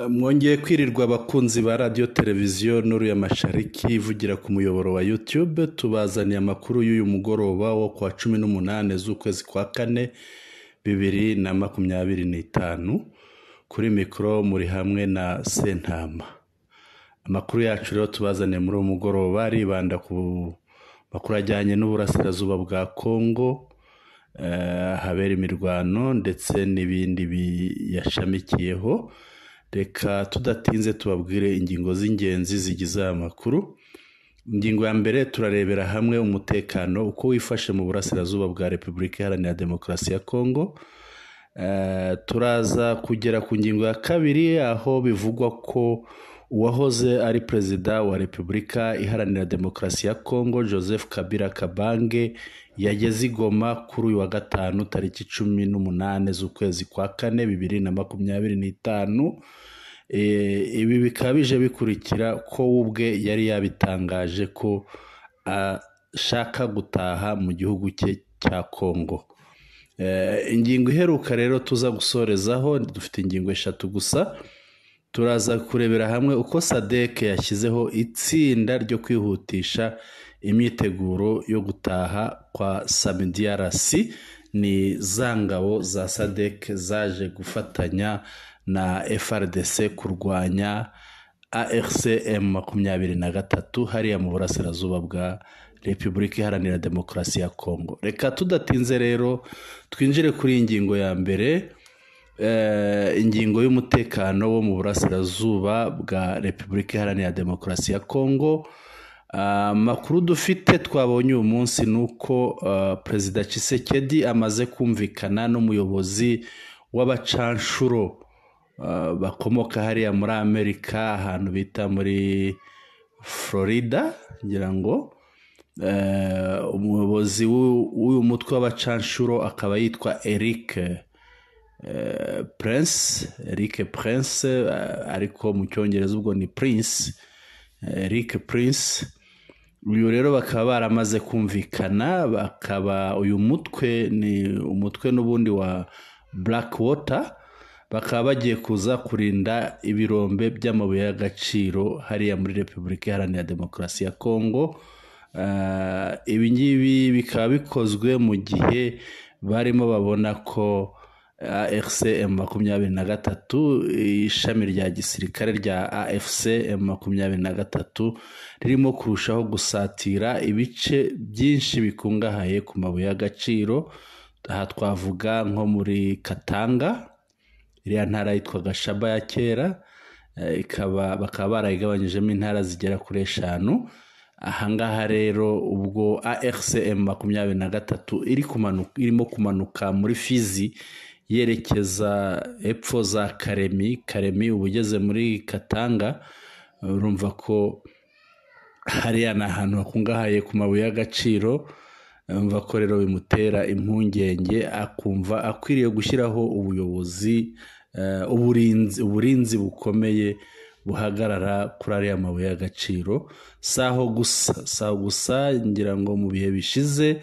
Mwongeye kwirirwa abakunzi ba radio televiziyo Nuru ya Mashariki ivugira ku muyoboro wa YouTube. Tubazaniye amakuru y'uyu mugoroba wo kwa 18 z'ukwezi kwa 4 2025. Kuri mikro muri hamwe na Sentama. Amakuru yacu rero tubazaniye muri uyu mugoroba aribanda ku makuru ajyanye n'uburasirazuba bwa Kongo, habera imirwano ndetse n'ibindi biyashamikiyeho. Reka tudatinze tubabwire ingingo z'ingenzi zigize aya makuru. Ingingo ya mbere turarebera hamwe umutekano uko wifashe mu burasirazuba bwa Repubulika Iharanira Demokarasi ya Kongo. Turaza kugera ku ngingo ya kabiri aho bivugwa ko uwahoze ari perezida wa Repubulika Iharanira Demokarasi ya Kongo Joseph Kabila Kabange yageze i Goma kuri uyu wa gatanu tariki 18 z'ukwezi kwa 4 2025. Ibi bikaba bije bikurikira ko ubwe yari yabitangaje ko ashaka gutaha mu gihugu cye cya Kongo. Ingingo iheruka rero tuza gusorezaho dufite ingingo 3 gusa. Turaza kurebera hamwe uko SADC yashyizeho itsinda ryo kwihutisha imyiteguro yo gutaha kwa SAMIDRC. Ni zangabo za SADC zaje gufatanya na FRDC kurwanya ARCM 23 hariya mu burasirazuba bwa Repubulika Iharanira Demokarasi ya Kongo. Reka tudatinze rero twinjire kuri ingingo ya mbere, ingingo y'umutekano wo mu burasirazuba bwa Repubulika Iharanira Demokarasi ya Kongo. Makuru dufite twabonye uyu munsi nuko Perezida Tshisekedi amaze kumvikana n'umuyobozi w'abacanshuro bakomoka hariya muri Amerika, ahantu bita muri Florida, ngira ngo umuyobozi w'uyu mutwe w'abacanshuro akaba yitwa Eric Prince, ariko mu cyongereza ubwo ni Prince, Eric Prince. Uyu rero bakaba baramaze kumvikana, bakaba uyu mutwe ni umutwe n'ubundi wa Blackwater, bakaba bagiye kuza kurinda ibirombe by'amabuye y'agaciro hariya muri Repubulika Iharanira Demokarasi ya Kongo. Ibi ngibi bikaba bikozwe mu gihe barimo babona ko AFC M23, ishami rya gisirikare rya AFC M23, ririmo kurushaho gusatira ibice byinshi bikungahaye ku mabuye y'agaciro. Aha twavuga nko muri Katanga, iriya ntara yitwaga Shaba ya kera, bakaba barayigabanyijemo intara zigera kuri 5. Ahangaha rero ubwo AFC M23 irimo kumanuka muri Fizi yerekeza epfo za Karemi ubugeze muri Katanga. Urumva ko hariya ni ahantu hakungahaye ku mabuye y'agaciro. Urumva ko rero bimutera impungenge, akumva akwiriye gushyiraho ubuyobozi, uburinzi bukomeye buhagarara kuri ariya mabuye y'agaciro. Saho gusa ngira ngo mu bihe bishize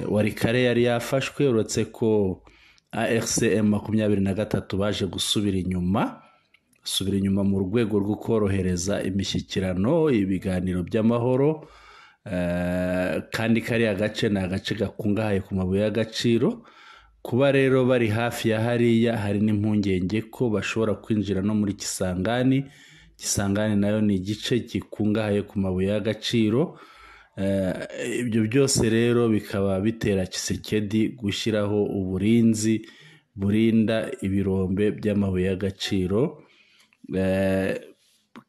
Warikare yari yafashwe, uretse ko ARCM 23 baje gusubira inyuma mu rwego rwo korohereza imishyikirano, ibiganiro by'amahoro. Kandi kariya gace ni agace gakungahaye ku mabuye y'agaciro. Kuba rero bari hafi ya hariya, hari n'impungenge ko bashobora kwinjira no muri Kisangani. Kisangani nayo ni igice gikungahaye ku mabuye y'agaciro. Ibyo byose rero bikaba bitera Tshisekedi gushyiraho uburinzi burinda ibirombe by'amabuye y'agaciro.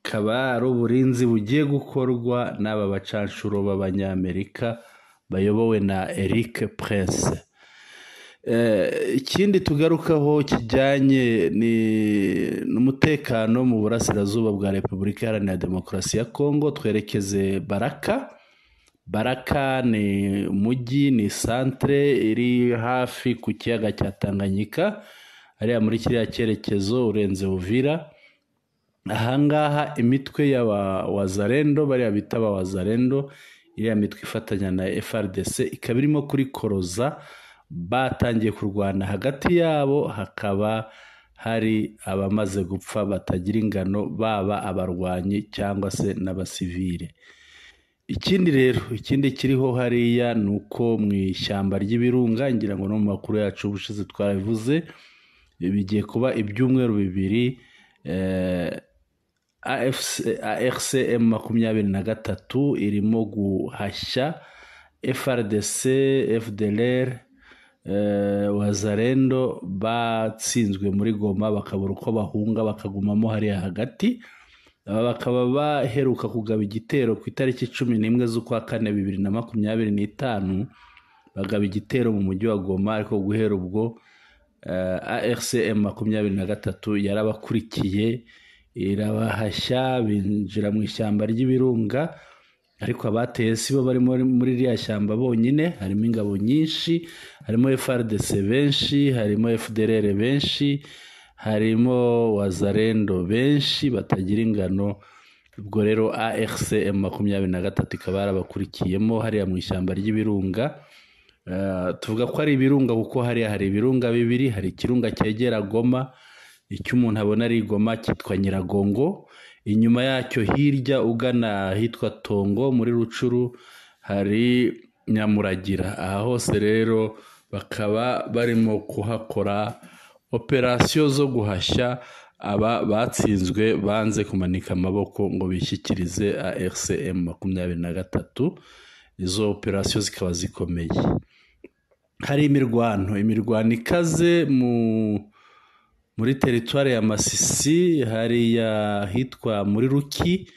Kaba ari uburinzi bugiye gukorwa n'aba bacanshuro b'Abanyamerika bayobowe na Eric Prince. Ikindi tugarukaho kijyanye n'umutekano mu burasirazuba bwa Repubulika Iharanira Demokarasi ya Kongo. Twerekeze Baraka ni umujyi, ni centre iri hafi ku kiyaga cya Tanganyika, hariya muri kiriya cyerekezo urenze Uvira. Ahangaha imitwe y'Abawazalendo, bariya bita Abawazalendo, iriya mitwe ifatanya na FRDC, ikaba irimo kuri Koroza. Batangiye kurwana hagati yabo, hakaba hari abamaze gupfa batagira ingano, baba abarwanyi cyangwa se n'abasivile. Ikindi kiriho hariya ni uko mu ishyamba ry'ibirunga, ngira ngo no mu makuru yacu ubushize twarabivuze, bigiye kuba ibyumweru bibiri AFCM 23 irimo guhashya FRDC, FDLR, Wazalendo batsinzwe muri Goma bakabura uko bahunga bakagumamo hariya hagati. Bakaba baheruka kugaba igitero ku itariki 11 z'ukwa 4 2025, bagaba igitero mu mujyi wa Goma, ariko guhera ubwo AFCM 23 yarabakurikiye irabahashya, binjira mu ishyamba ry'ibirunga, ariko abateye sibo bari muri rya shyamba bonyine, harimo ingabo nyinshi, harimo FRDC benshi, harimo FDLR benshi, harimo Wazalendo benshi batagira ingano. Ubwo rero AFCM 23 ikaba yarabakurikiyemo hariya mu ishyamba ry'ibirunga. Tuvuga ko ari ibirunga kuko hariya hari ibirunga bibiri, hari ikirunga cyegera Goma, icyo umuntu abona ari Goma cyitwa Nyiragongo, inyuma yacyo hirya ugana hitwa Tongo muri Rucuru hari Nyamuragira. Aha hose rero bakaba barimo kuhakora operasiyo zo guhashya aba batsinzwe banze kumanika amaboko ngo bishyikirize AFCM 23. Izo operasiyo zikaba zikomeye. Hari imirwano ikaze muri teritwari ya Masisi, hariya hitwa muri Ruki,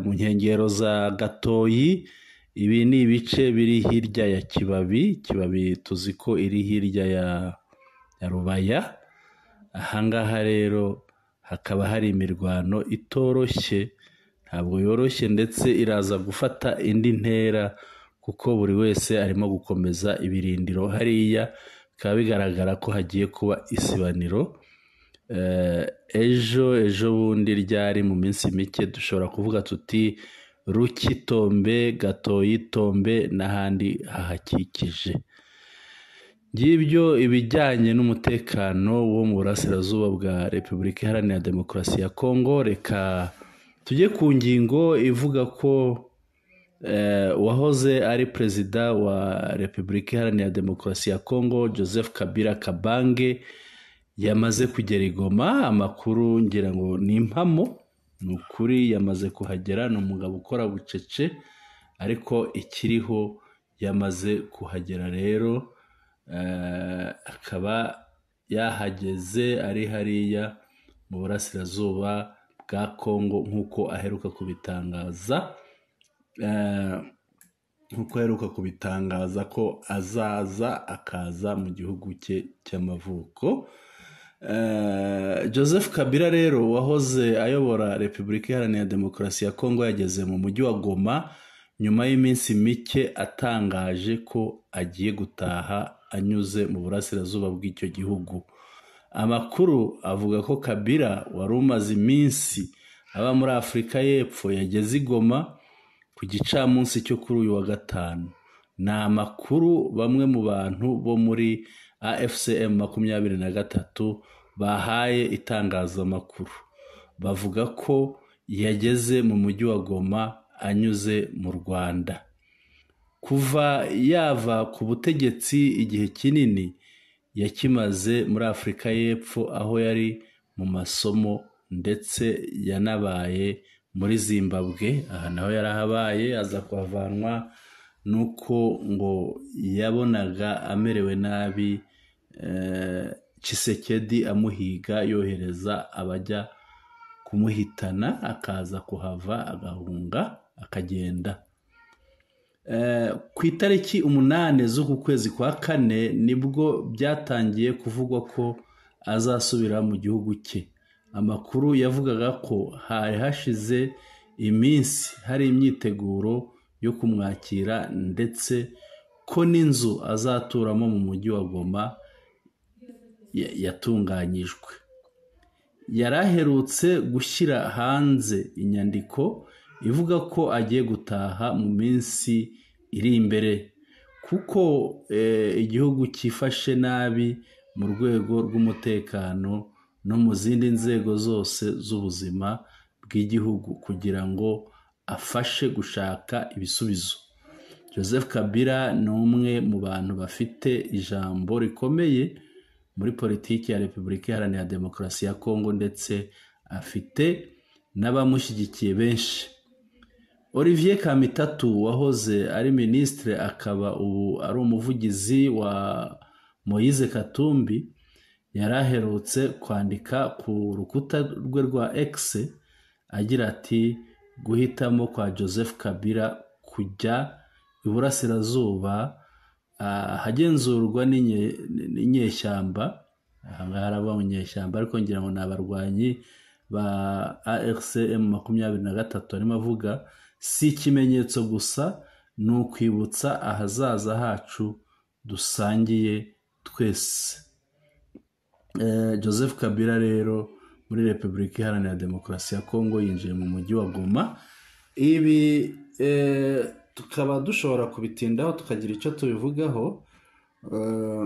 mu nkengero za Gatoyi. Ibi ni ibice biri hirya ya Kibabi tuzi ko iri hirya ya Rubaya. Ahangaha rero hakaba hari imirwano itoroshye, ntabwo yoroshye, ndetse iraza gufata indi ntera kuko buri wese arimo gukomeza ibirindiro hariya. Bikaba bigaragara ko hagiye kuba isibaniro. Ejo bundi ryari mu minsi mike dushobora kuvuga tuti Ruki Tombe, Gatoyi Tombe n'ahandi hahakikije. Ngibyo ibijyanye n'umutekano wo mu burasirazuba bwa Repubulika Iharanira Demokarasi ya Kongo. Reka tujye ku ngingo ivuga ko uwahoze ari perezida wa Repubulika Iharanira Demokarasi ya Kongo Joseph Kabila Kabange yamaze kugera i Goma. Amakuru ngira ngo ni impamo, ni ukuri yamaze kuhagera. Ni umugabo ukora bucece, ariko ikiriho yamaze kuhagera rero. Akaba yahageze ari hariya mu burasirazuba bwa Kongo nk'uko aheruka kubitangaza ko akaza mu gihugu cye cy'amavuko. Joseph Kabila rero wahoze ayobora Repubulika Iharanira Demokarasi ya Kongo yageze mu mujyi wa Goma nyuma y'iminsi mike atangaje ko agiye gutaha anyuze mu burasirazuba bw'icyo gihugu. Amakuru avuga ko Kabila wari umaze iminsi aba muri Afurika y'Epfo yageze i Goma ku gicamunsi cyo kuri uyu wa gatanu. Ni amakuru bamwe mu bantu bo muri AFCM 23 bahaye itangazamakuru. Bavuga ko yageze mu mujyi wa Goma anyuze mu Rwanda. Kuva yava ku butegetsi igihe kinini yakimaze muri Afurika y'Epfo, aho yari mu masomo, ndetse yanabaye muri Zimbabwe. Aha naho yarahabaye, aza kuhavanwa nuko ngo yabonaga amerewe nabi, Tshisekedi amuhiga yohereza abajya kumuhitana, akaza kuhava agahunga akagenda. Ku itariki 8 z'uku kwezi kwa 4 nibwo byatangiye kuvugwa ko azasubira mu gihugu cye. Amakuru yavugaga ko hari hashize iminsi hari imyiteguro yo kumwakira, ndetse ko n'inzu azaturamo mu mujyi wa Goma yatunganyijwe. Yaraherutse gushyira hanze inyandiko ivuga ko agiye gutaha mu minsi iri imbere, kuko igihugu cyifashe nabi mu rwego rw'umutekano no mu zindi nzego zose z'ubuzima bw'igihugu kugira ngo afashe gushaka ibisubizo. Joseph Kabila ni umwe mu bantu bafite ijambo rikomeye muri politiki ya Repubulika Iharanira Demokarasi ya Kongo ndetse afite n'abamushyigikiye benshi. Olivier Kamitatu wahoze ari ministre akaba ubu ari umuvugizi wa Moise Katumbi yaraherutse kwandika ku rukuta rwe rwa X agira ati guhitamo kwa Joseph Kabila kujya iburasirazuba hagenzurwa n'inyeshyamba, haraba mu nyeshyamba ariko ngira ngo n'abarwanyi ba ARCM 23 arimo avuga, si ikimenyetso gusa ni ukwibutsa ahazaza hacu dusangiye twese. Joseph Kabila rero muri Repubulika Iharanira Demokarasi ya Kongo yinjiye mu mujyi wa Goma. Ibi tukaba dushobora kubitindaho tukagira icyo tubivugaho.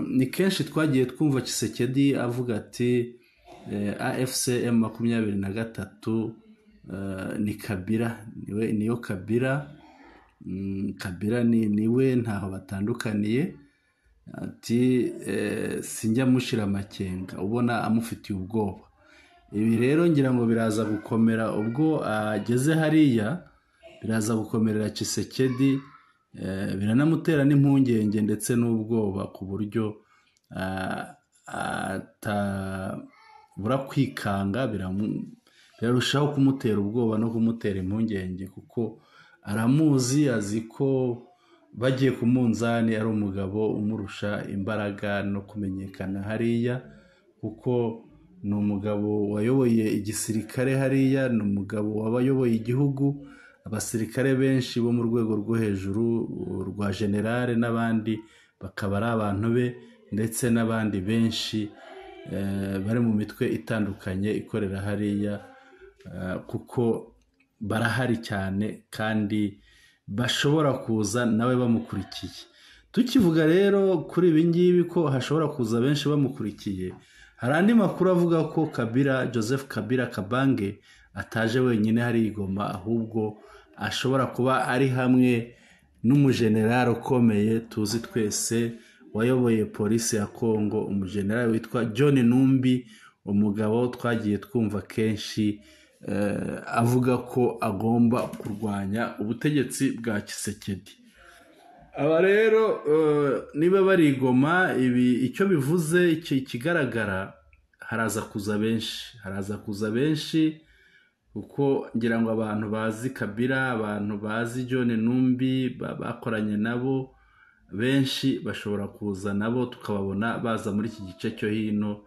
Ni kenshi twagiye twumva Tshisekedi avuga ati AFCM 23 ni Kabila, niyo Kabila. Kabila niwe ntaho batandukaniye, ati sinjya mushira amakenga, ubona amufitiye ubwoba. Ibi rero ngira ngo biraza gukomera ubwo ageze hariya, biraza gukomerera Tshisekedi, biranamutera n'impungenge ndetse n'ubwoba ku buryo atabura kwikanga, birarushaho kumutera ubwoba no kumutera impungenge kuko aramuzi, azi ko bagiye ku munzani ari umugabo umurusha imbaraga no kumenyekana hariya, kuko ni umugabo wayoboye igisirikare hariya, ni umugabo wabayoboye igihugu, abasirikare benshi bo mu rwego rwo hejuru rwa generale n'abandi bakaba ari abantu be, ndetse n'abandi benshi bari mu mitwe itandukanye ikorera hariya, kuko barahari cyane kandi bashobora kuza nawe bamukurikiye. Tukivuga rero kuri ibi ngibi ko hashobora kuza benshi bamukurikiye, hari andi makuru avuga ko Joseph Kabila Kabange ataje wenyine hari Goma, ahubwo ashobora kuba ari hamwe n'umujenerali ukomeye tuzi twese wayoboye polisi ya Kongo, umujenerali witwa John Numbi, umugabo twagiye twumva kenshi avuga ko agomba kurwanya ubutegetsi bwa Tshisekedi. Aba rero niba bari Goma, ibi icyo bivuze ikigaragara, haraza kuza benshi kuko ngira ngo abantu bazi Kabila, abantu bazi John Numbi bakoranye nabo benshi bashobora kuza nabo tukababona baza muri iki gice cyo hino,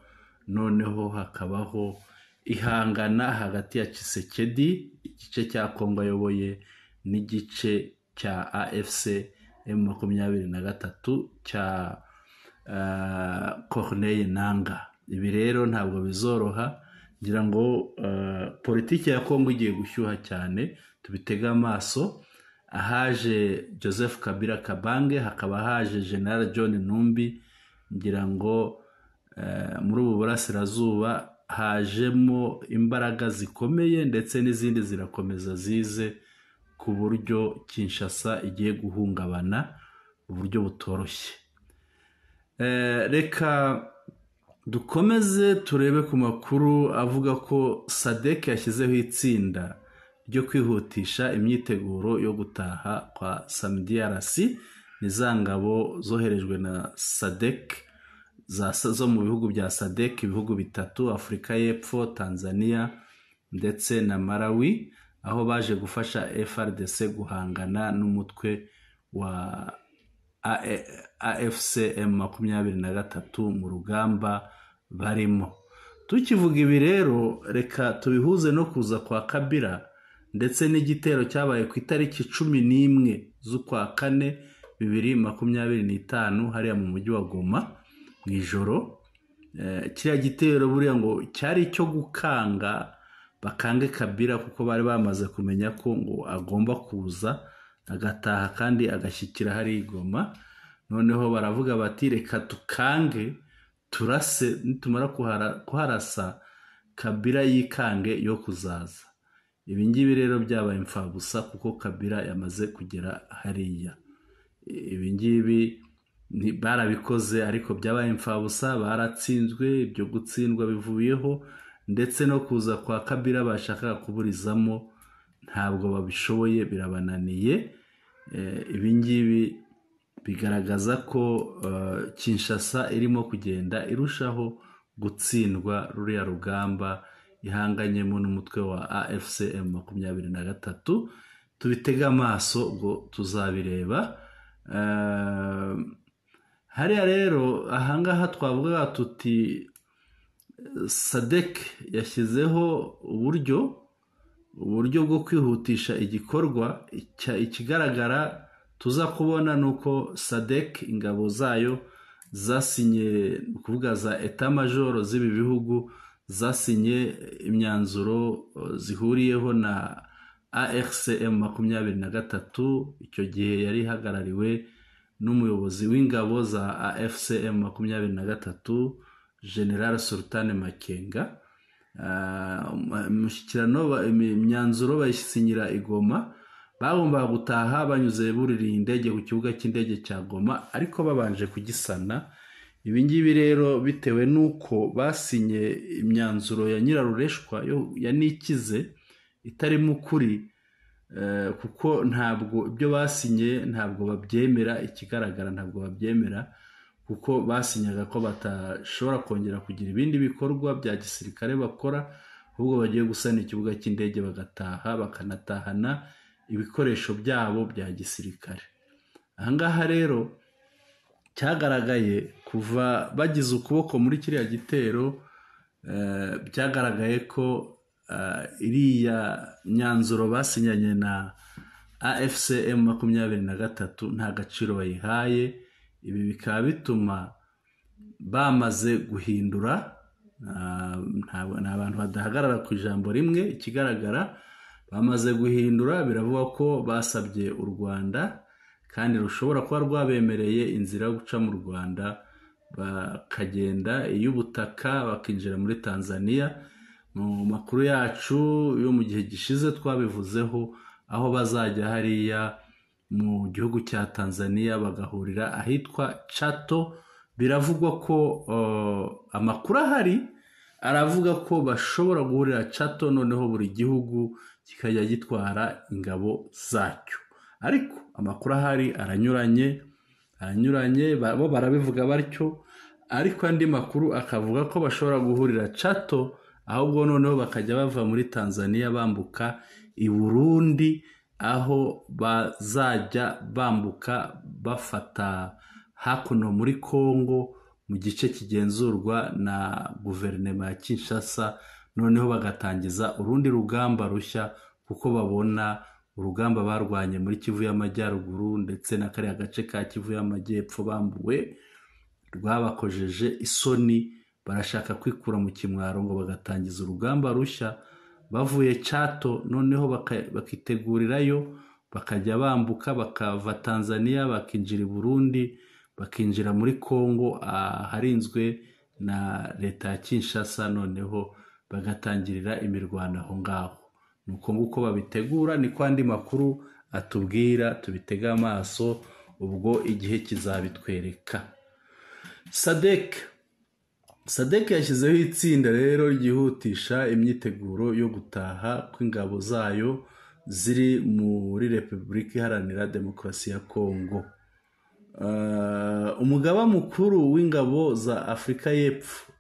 noneho hakabaho ihangana hagati ya Tshisekedi, igice cya Kongo ayoboye, n'igice cya AFC M23 cya Corneille Nangaa. Ibi rero ntabwo bizoroha, ngira ngo politiki ya Kongo igiye gushyuha cyane, tubitega amaso. Ahaje Joseph Kabila Kabange, hakaba haje General John Numbi, ngira ngo muri ubu burasirazuba hajemo imbaraga zikomeye ndetse n'izindi zirakomeza zize, ku buryo Kinshasa igiye guhungabana uburyo butoroshye. Reka dukomeze turebe ku makuru avuga ko SADC yashyizeho itsinda ryo kwihutisha imyiteguro yo gutaha kwa SAMIDRC, ni za ngabo zoherejwe na SADC zo mu bihugu bya SADC, ibihugu bitatu, Afurika y'Epfo, Tanzania ndetse na Malawi, aho baje gufasha FARDC guhangana n'umutwe wa AFC M23 mu rugamba barimo. Tukivuga ibi rero, reka tubihuze no kuza kwa Kabila ndetse n'igitero cyabaye ku itariki 11 z'ukwa 4 2025 hariya mu mujyi wa Goma mu ijoro. Kiriya gitero buriya ngo cyari icyo gukanga, bakange Kabila kuko bari bamaze kumenya ko ngo agomba kuza agataha kandi agashyikira hari Goma. Noneho baravuga bati reka tukange turase nitumara kuharasa Kabila yikange yo kuzaza. Ibi ngibi rero byabaye imfabusa kuko Kabila yamaze kugera hariya. Ibi ngibi barabikoze ariko byabaye imfabusa, baratsinzwe, ibyo gutsindwa bivuyeho, ndetse no kuza kwa Kabila bashakaga kuburizamo ntabwo babishoboye, birabananiye. Ibi ngibi bigaragaza ko Kinshasa irimo kugenda irushaho gutsindwa ruriya rugamba ihanganyemo n'umutwe wa AFCM 23. Tubitega amaso ubwo tuzabireba. Hariya rero ahangaha twavuga tuti SADC yashyizeho uburyo bwo kwihutisha igikorwa. Ikigaragara tuza kubona nuko SADC ingabo zayo zasinye, kuvuga za etat major z'ibi bihugu, zasinye imyanzuro zihuriyeho na AFCM 23. Icyo gihe yari hagarariwe n'umuyobozi w'ingabo za AFCM 23 General Sultan Makenga. Umushyikirano imyanzuro bayisinyira i Goma, bagombaga gutaha banyuze buririye indege ku kibuga cy'indege cya Goma, ariko babanje kugisana. Ibi ngibi rero bitewe n'uko basinye imyanzuro ya nyirarureshwa ya Nikize itarimo ukuri, kuko ntabwo ibyo basinye ntabwo babyemera. Ikigaragara ntabwo babyemera kuko basinyaga ko batashobora kongera kugira ibindi bikorwa bya gisirikare bakora, ahubwo bagiye gusana ikibuga cy'indege bagataha, bakanatahana ibikoresho byabo bya gisirikare. Ahangaha rero cyagaragaye kuva bagize ukuboko muri kiriya gitero, byagaragaye ko iriya myanzuro basinyanye na AFCM 23 nta gaciro bayihaye. Ibi bikaba bituma bamaze guhindura, nta bantu badahagarara ku ijambo rimwe. Ikigaragara bamaze guhindura, biravuga ko basabye u Rwanda kandi rushobora kuba rwabemereye inzira yo guca mu Rwanda bakagenda iy'ubutaka bakinjira muri Tanzania. Mu makuru yacu yo mu gihe gishize twabivuzeho, aho bazajya hariya mu gihugu cya Tanzania bagahurira ahitwa Chato. Biravugwa ko amakuru ahari aravuga ko bashobora guhurira Chato, noneho buri gihugu kikajya gitwara ingabo zacyo. Ariko amakuru ahari aranyuranye, bo barabivuga batyo, ariko andi makuru akavuga ko bashobora guhurira Chato, ahubwo noneho bakajya bava muri Tanzania bambuka i Burundi, aho bazajya bambuka bafata hakuno muri Kongo mu gice kigenzurwa na guverinoma ya Kinshasa, noneho bagatangiza urundi rugamba rushya, kuko babona urugamba barwanye muri Kivu y'Amajyaruguru ndetse na kariya gace ka Kivu y'Amajyepfo bambuwe rwabakojeje isoni. Barashaka kwikura mu kimwaro ngo bagatangiza urugamba rushya bavuye Chato, noneho bakitegurirayo bakajya bambuka bakava Tanzania bakinjira i Burundi, bakinjira muri Kongo harinzwe na leta ya Kinshasa, noneho bagatangirira imirwano aho ngaho. Nuko nguko babitegura, niko andi makuru atubwira. Tubitega amaso ubwo igihe kizabitwereka. SADC yashyizeho itsinda rero ryihutisha imyiteguro yo gutaha kw'ingabo zayo ziri muri Repubulika Iharanira Demokarasi ya Kongo. Umugaba mukuru w'ingabo za Afurika y'Epfo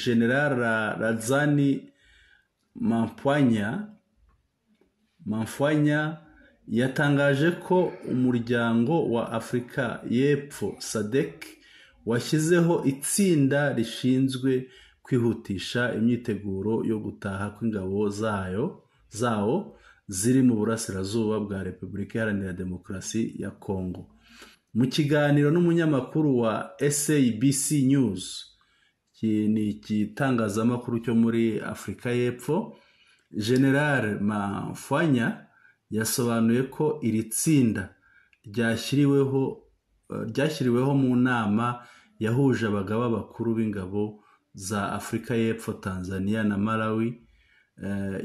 General Razani Mamfwanya yatangaje ko umuryango wa Afurika y'Epfo SADC washyizeho itsinda rishinzwe kwihutisha imyiteguro yo gutaha kw'ingabo zawo ziri mu burasirazuba bwa Repubulika Iharanira Demokarasi ya Kongo. Mu kiganiro n'umunyamakuru wa SABC News, ni igitangazamakuru cyo muri Afurika y'Epfo, General Mamfwanya yasobanuye ko iri tsinda ryashyiriweho mu nama yahuje abagaba bakuru b'ingabo za Afurika y'Epfo, Tanzania na Malawi,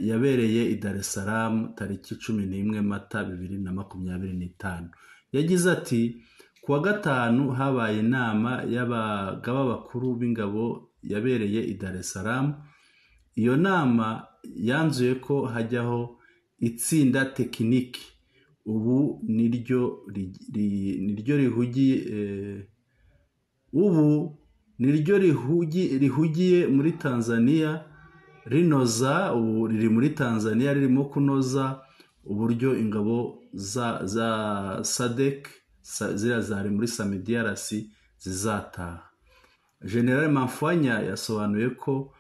yabereye i Dar es Salaam tariki 11 Mata 2025. Yagize ati kuwa gatanu habaye inama y'abagaba bakuru b'ingabo yabereye i Dar es Salaam. Iyo nama yanzuye ko hajyaho itsinda tekiniki ubu niryo rihugiye muri Tanzania ubu riri muri Tanzania ririmo kunoza uburyo ingabo za SADC ziriya zari muri DRC zizataha. General Mamfwanya yasobanuye ko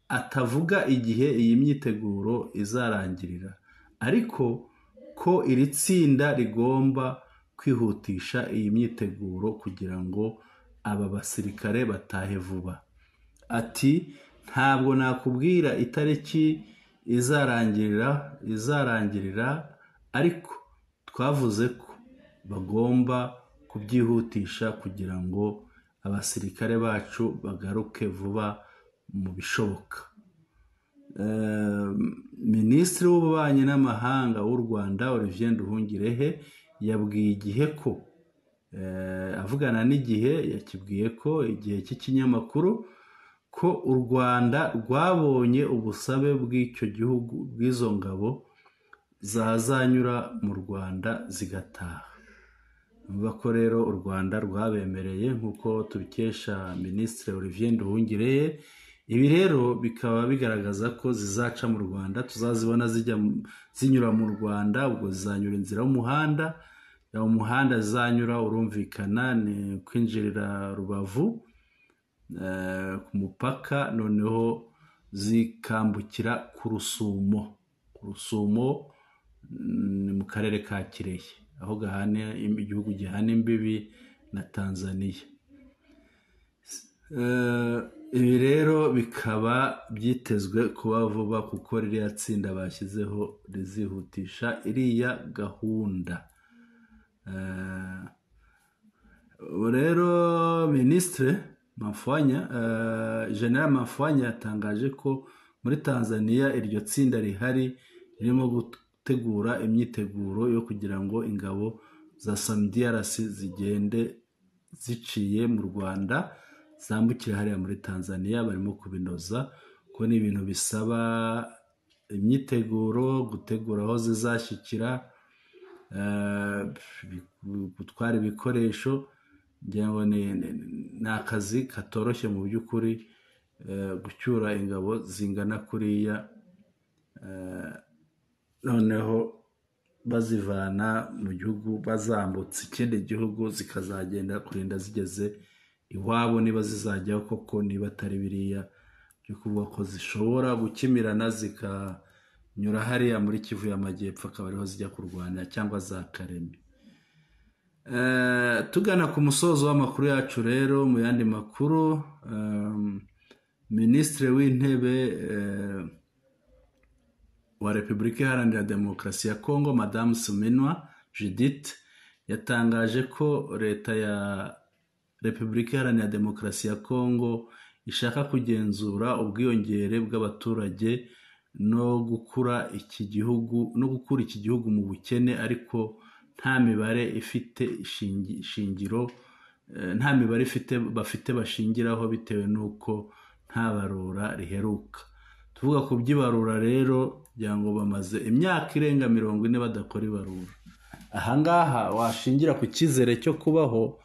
atavuga igihe iyi myiteguro izarangirira, ariko ko iri tsinda rigomba kwihutisha iyi myiteguro kugira ngo aba basirikare batahe vuba. Ati ntabwo nakubwira itariki izarangirira, ariko twavuze ko bagomba kubyihutisha kugira ngo abasirikare bacu bagaruke vuba mu bishoboka. Minisitiri w'ububanyi n'amahanga w'u Rwanda Olivier Nduhungirehe yabwiye igihe ko avugana n'igihe, yakibwiye ko igihe cy'ikinyamakuru ko u Rwanda rwabonye ubusabe bw'icyo gihugu bw'izo ngabo zazanyura mu Rwanda zigataha. Nuvuga ko rero u Rwanda rwabemereye nk'uko tubikesha Minisitiri Olivier Nduhungirehe. Ibi rero bikaba bigaragaza ko zizaca mu Rwanda, tuzazibona zinyura mu Rwanda, ubwo zizanyura inzira y'umuhanda. Umuhanda zizanyura urumvikana ni kwinjirira Rubavu ku mupaka, noneho zikambukira ku Rusumo ni mu karere ka Kirehe, aho igihugu gihana imbibi na Tanzania. Ibi rero bikaba byitezwe kuba vuba kuko ririya tsinda bashyizeho rizihutisha iriya gahunda. Rero Minisitiri Mamfwanya, General Mamfwanya yatangaje ko muri Tanzania iryo tsinda rihari ririmo gutegura imyiteguro yo kugira ngo ingabo za DRC zigende ziciye mu Rwanda zambukira hariya muri Tanzania. Barimo kubinoza ko ni ibintu bisaba imyiteguro, gutegura aho zizashyikira, gutwara ibikoresho. Ngira ngo ni akazi katoroshye mu by'ukuri gucyura ingabo zingana kuriya, noneho bazivana mu gihugu bazambutse ikindi gihugu zikazagenda kurinda zigeze iwabo, niba zizajyaho koko, niba atari biriya byo kuvuga ko zishobora gukimirana zikanyura hariya muri Kivu y'Amajyepfo akaba ariho zijya kurwanira, cyangwa za Karemi. Tugana ku musozo w'amakuru yacu rero, mu yandi makuru, Minisitiri w'Intebe wa Repubulika Iharanira Demokarasi ya Kongo Madame Suminwa Judith yatangaje ko leta ya Repubulika Iharanira Demokarasi ya Kongo ishaka kugenzura ubwiyongere bw'abaturage no gukura iki gihugu mu bukene, ariko nta mibare ifite ishingiro, nta mibare bafite bashingiraho, bitewe n'uko nta barura riheruka. Tuvuga ku by'ibarura rero, kugira ngo bamaze imyaka irenga 40 badakora ibarura. Ahangaha washingira ku cyizere cyo kubaho,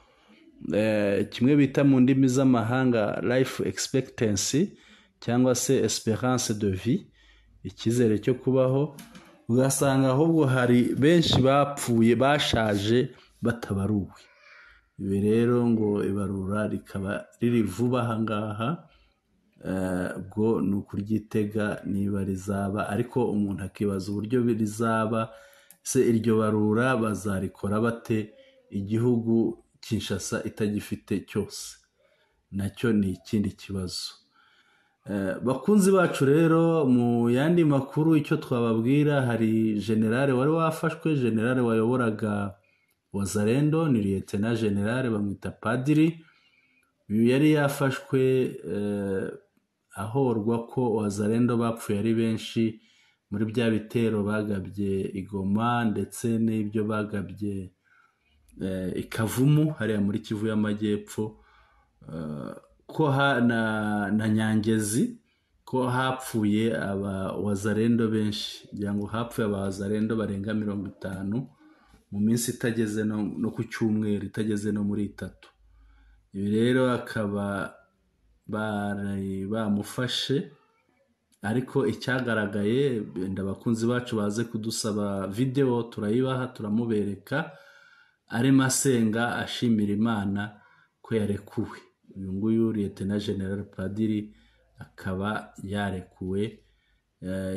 kimwe bita mu ndimi z'amahanga life expectancy cyangwa se espérance de vie, icyizere cyo kubaho. Ugasanga ahubwo hari benshi bapfuye bashaje batabaruwe. Ibi rero ngo ibarura rikaba riri vuba ahangaha, ubwo ni ukuryitega niba rizaba, ariko umuntu akibaza uburyo rizaba. Se iryo barura bazarikora bate igihugu Kinshasa itagifite cyose? Nacyo ni ikindi kibazo. Bakunzi bacu rero, mu yandi makuru icyo twababwira, hari generale wari wafashwe, generale wayoboraga Wazalendo, ni Lieutenant General bamwita Padiri, uyu yari yafashwe ahorwa ko Wazalendo bapfuye ari benshi muri bya bitero bagabye i Goma ndetse n'ibyo bagabye i Kavumu hariya muri Kivu y'Amajyepfo, ko na Nyangezi ko hapfuye Wazalendo benshi, kugira ngo hapfuye Wazalendo barenga 50 mu minsi itageze no ku cyumweru, itageze no muri 3. Ibi rero akaba bamufashe, ariko icyagaragaye abakunzi bacu baze kudusaba video turayibaha, turamubereka arimo asenga ashimira Imana ko yarekuwe. Uyu nguyu Lieutenant General Padiri akaba yarekuwe,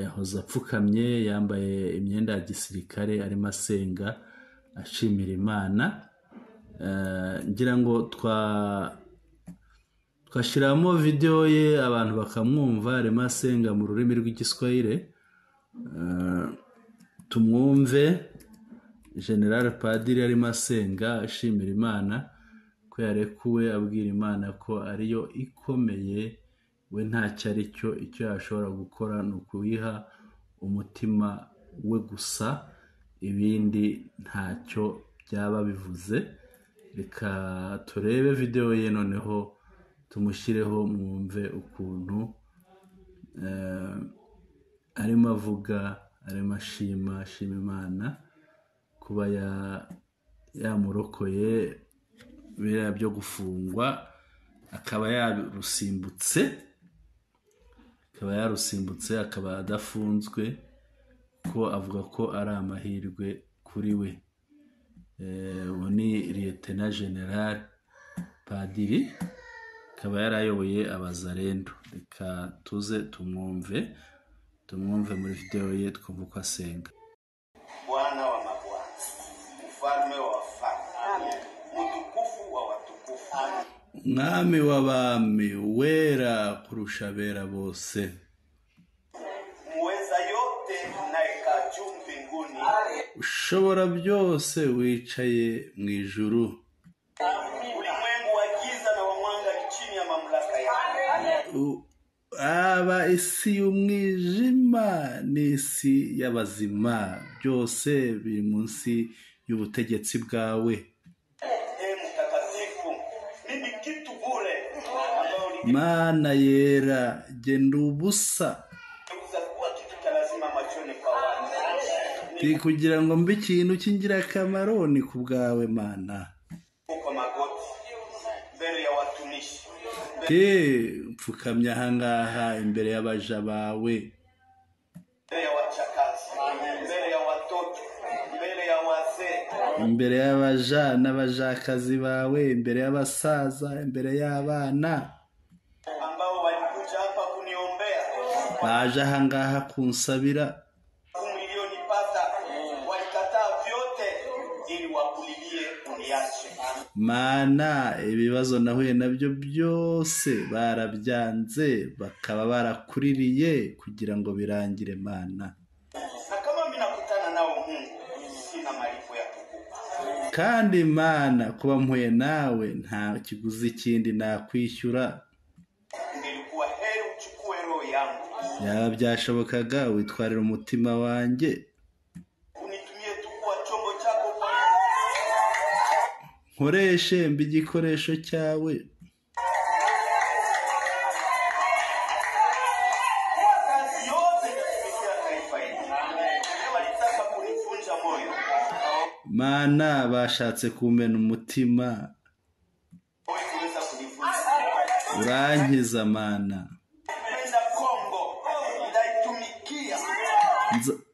yahoze apfukamye yambaye imyenda ya gisirikare arimo asenga ashimira Imana. Ngira ngo twashiramo video ye abantu bakamwumva arimo asenga mu rurimi rw'igiswahili, tumwumve. General Padiri arimo asenga ashimira Imana ko yarekuwe, abwira Imana ko ariyo ikomeye, we ntacyo ari cyo, icyo yashobora gukora ni ukuyiha umutima we gusa, ibindi ntacyo byaba bivuze. Reka turebe video ye noneho tumushyireho mwumve ukuntu arimo avuga, arimo ashima Imana kuba yamurokoye biriya byo gufungwa, akaba yarusimbutse akaba adafunzwe, ko avuga ko ari amahirwe kuri we. Uwo ni Lieutenant General Padiri, akaba yarayoboye Abazalendo. Reka tuze tumwumve muri video ye twumva uko asenga. Bwana wa mabwana, mfalme wa wafalme, mtukufu wa watukufu, mwami w'abami, wera kurusha abera bose, muweza yote unayekaa juu mbinguni, ushobora byose wicaye mu ijuru, ulimwengu wa giza na wa mwanga ni chini ya mamlaka yako, aba isi y'umwijima n'isi y'abazima byose biri munsi y'ubutegetsi bwawe. Mana yera, genda ubusa kugira ngo mbe ikintu cy'ingirakamaro ni ku bwawe Mana. Mfukamye ahangaha imbere y'abaja bawe, imbere y'abaja n'abajakazi bawe, imbere y'abasaza, imbere y'abana baje ahangaha kunsabira. Mana, ibibazo nahuye nabyo byose barabyanze, bakaba barakuririye kugira ngo birangire Mana. Kandi Mana, kuba mpuye nawe nta kiguzi kindi nakwishyura. Yaba byashobokaga witwarira umutima wanjye, nkoreshe mbe igikoresho cyawe. Mana, bashatse kumena umutima, urankiza Mana.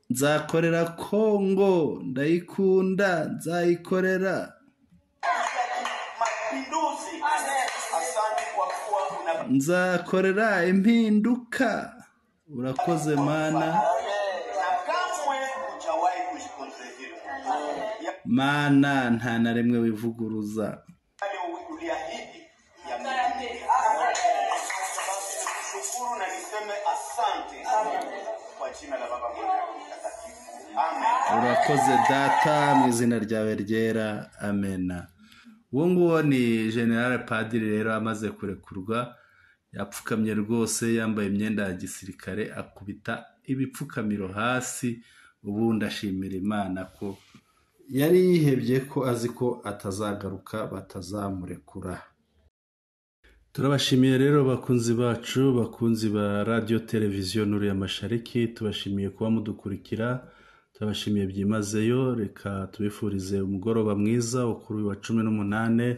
Nzakorera Kongo, ndayikunda, nzayikorera. Nzakorera impinduka. Urakoze Mana. Mana, nta na rimwe wivuguruza. Urakoze Data, mu izina ryawe ryera, amena. uwo nguwo ni General Padiri rero amaze kurekurwa yapfukamye rwose yambaye imyenda ya gisirikare akubita ibipfukamiro hasi. Ubundi ashimira Imana ko yari yihebye ko azi ko atazagaruka batazamurekura. Turabashimiye rero bakunzi bacu, bakunzi ba radio televiziyo Nuru ya Mashariki, tubashimiye kuba mudukurikira, turabashimiye byimazeyo. Reka tubifurize umugoroba mwiza wo kuri wa 18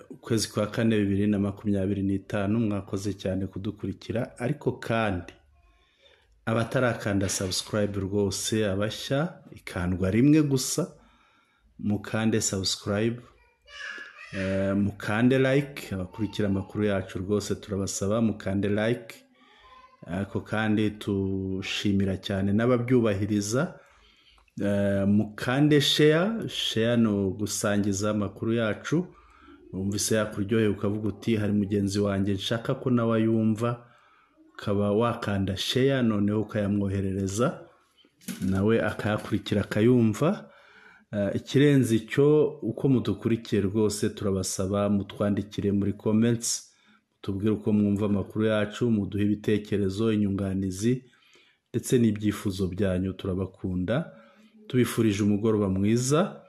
ukwezi kwa 4 2025. Mwakoze cyane kudukurikira, ariko kandi abatarakanda subscribe rwose abashya ikandwa rimwe gusa, mukande subscribe, mukande like. Abakurikira amakuru yacu rwose turabasaba mukande like, ako kandi tushimira cyane n'ababyubahiriza. Mukande share no gusangiza amakuru yacu. Umvise yakuryoheye ukavuga uti hari mugenzi wanjye nshaka ko nawe yumva, ukaba wakanda share noneho ukayamwoherereza nawe akayakurikira akayumva. Ikirenze icyo, uko mudukurikiye rwose turabasaba mutwandikire muri comments, tubwire uko mwumva amakuru yacu, muduhe ibitekerezo, inyunganizi ndetse n'ibyifuzo byanyu. Turabakunda, tubifurije umugoroba mwiza.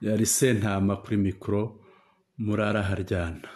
Yari Sentama kuri mikoro, murara haryana.